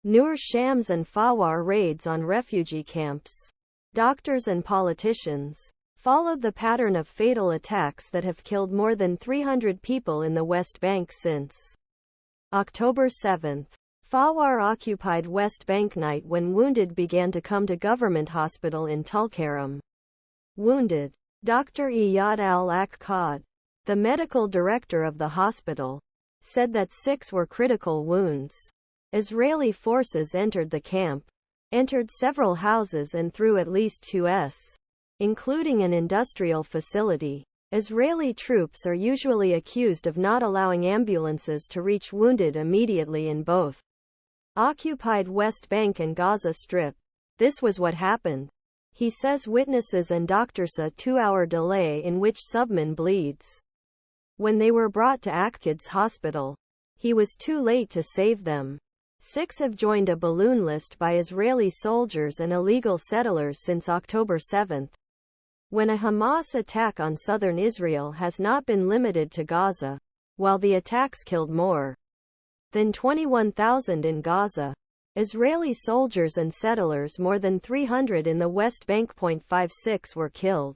Nur Shams and Fawwar raids on refugee camps. Doctors and politicians followed the pattern of fatal attacks that have killed more than 300 people in the West Bank since October 7. Fawwar occupied West Bank night when wounded began to come to government hospital in Tulkarem. Wounded. Dr. Iyad Al-Akqad, the medical director of the hospital, said that 6 were critical wounds. Israeli forces entered the camp, entered several houses and threw at least 2s, including an industrial facility. Israeli troops are usually accused of not allowing ambulances to reach wounded immediately in both occupied West Bank and Gaza Strip. This was what happened. He says witnesses and doctors a 2-hour delay in which Subman bleeds. When they were brought to Al-Akqad's hospital, he was too late to save them. 6 have joined a balloon list by Israeli soldiers and illegal settlers since October 7, when a Hamas attack on southern Israel has not been limited to Gaza, while the attacks killed more than 21,000 in Gaza. Israeli soldiers and settlers more than 300 in the West Bank.56 were killed.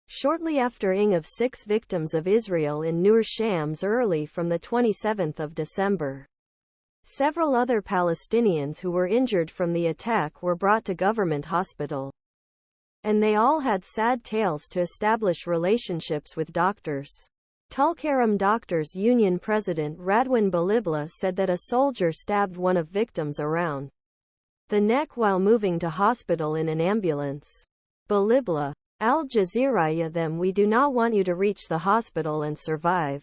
Shortly after of 6 victims of Israel in Nur Shams early from the 27th of December. Several other Palestinians who were injured from the attack were brought to government hospital. And they all had sad tales to establish relationships with doctors. Tulkarem Doctors Union President Radwan Balibla said that a soldier stabbed one of victims around the neck while moving to hospital in an ambulance. Balibla, Al-Jazeera'ya them we do not want you to reach the hospital and survive,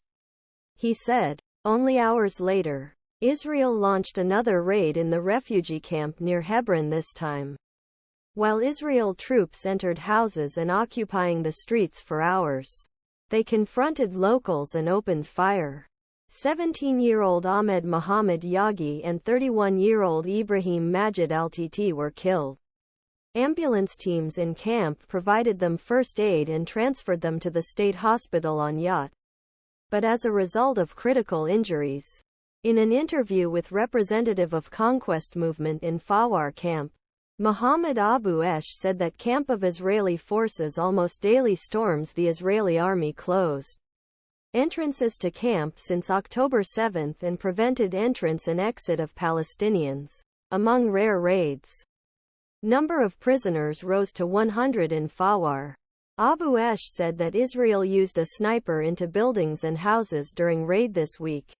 he said. Only hours later, Israel launched another raid in the refugee camp near Hebron this time. While Israel troops entered houses and occupying the streets for hours, they confronted locals and opened fire. 17-year-old Ahmed Muhammad Yaghi and 31-year-old Ibrahim Majed al-Titi were killed. Ambulance teams in camp provided them first aid and transferred them to the state hospital on yacht. But as a result of critical injuries, in an interview with Representative of Conquest Movement in Fawwar camp, Muhammad Abu Esh said that camp of Israeli forces almost daily storms the Israeli army closed entrances to camp since October 7 and prevented entrance and exit of Palestinians. Among rare raids, number of prisoners rose to 100 in Fawwar. Abu Esh said that Israel used a sniper into buildings and houses during raid this week.